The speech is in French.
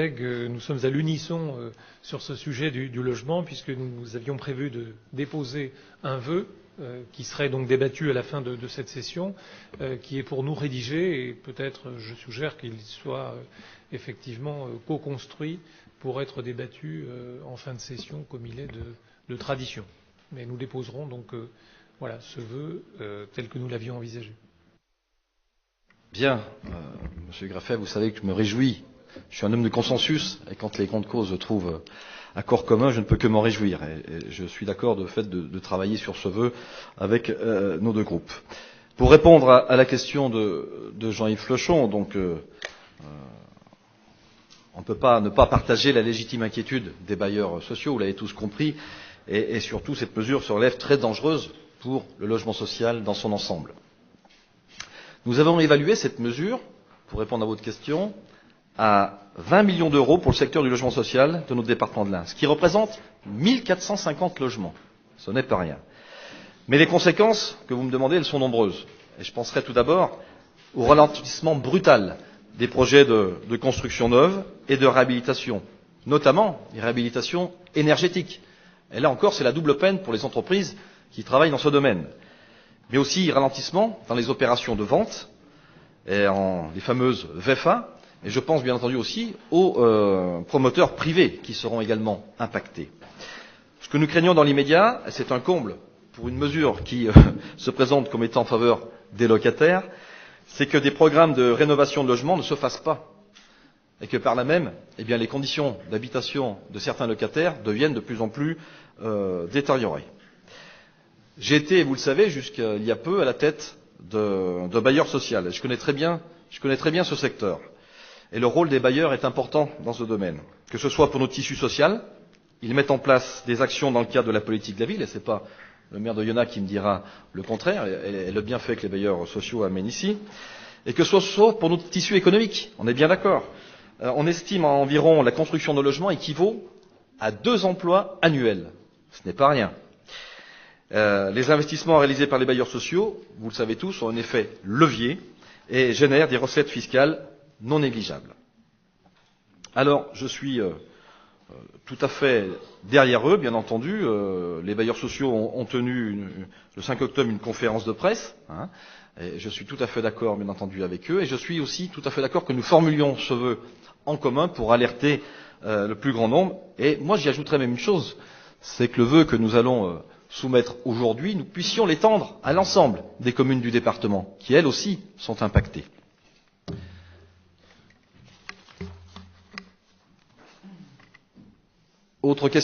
nous sommes à l'unisson sur ce sujet du logement, puisque nous avions prévu de déposer un vœu qui serait donc débattu à la fin de cette session, qui est pour nous rédigé, et peut-être je suggère qu'il soit effectivement co-construit pour être débattu en fin de session comme il est de tradition. Mais nous déposerons donc voilà, ce vœu tel que nous l'avions envisagé. Bien, Monsieur Graffet, vous savez que je me réjouis. Je suis un homme de consensus, et quand les grandes causes trouvent accord commun, je ne peux que m'en réjouir. Et je suis d'accord de travailler sur ce vœu avec nos deux groupes. Pour répondre à la question de Jean-Yves Flochon, donc on ne peut pas ne pas partager la légitime inquiétude des bailleurs sociaux, vous l'avez tous compris, et surtout cette mesure se relève très dangereuse pour le logement social dans son ensemble. Nous avons évalué cette mesure, pour répondre à votre question, à 20 millions d'euros pour le secteur du logement social de notre département de l'Ain, ce qui représente 1450 logements. Ce n'est pas rien. Mais les conséquences que vous me demandez, elles sont nombreuses. Et je penserai tout d'abord au ralentissement brutal des projets de construction neuve et de réhabilitation, notamment les réhabilitations énergétiques. Et là encore, c'est la double peine pour les entreprises qui travaillent dans ce domaine. Mais aussi ralentissement dans les opérations de vente, et les fameuses VFA, et je pense bien entendu aussi aux promoteurs privés qui seront également impactés. Ce que nous craignons dans l'immédiat, c'est un comble pour une mesure qui se présente comme étant en faveur des locataires, c'est que des programmes de rénovation de logements ne se fassent pas. Et que par là même, eh bien, les conditions d'habitation de certains locataires deviennent de plus en plus détériorées. J'ai été, vous le savez, jusqu'il y a peu à la tête de bailleur social. Et je connais très bien ce secteur. Et le rôle des bailleurs est important dans ce domaine. Que ce soit pour notre tissu social, ils mettent en place des actions dans le cadre de la politique de la ville, et ce n'est pas le maire de Oyonnax qui me dira le contraire, et le bienfait que les bailleurs sociaux amènent ici, et que ce soit pour notre tissu économique, on est bien d'accord. On estime environ la construction de logements équivaut à 2 emplois annuels. Ce n'est pas rien. Les investissements réalisés par les bailleurs sociaux, vous le savez tous, ont un effet levier et génèrent des recettes fiscales non négligeables. Alors, je suis tout à fait derrière eux, bien entendu. Les bailleurs sociaux ont tenu le 5 octobre une conférence de presse, et je suis tout à fait d'accord, bien entendu, avec eux, et je suis aussi tout à fait d'accord que nous formulions ce vœu en commun pour alerter le plus grand nombre. Et moi, j'y ajouterais même une chose, c'est que le vœu que nous allons soumettre aujourd'hui, nous puissions l'étendre à l'ensemble des communes du département, qui elles aussi sont impactées. Autre question.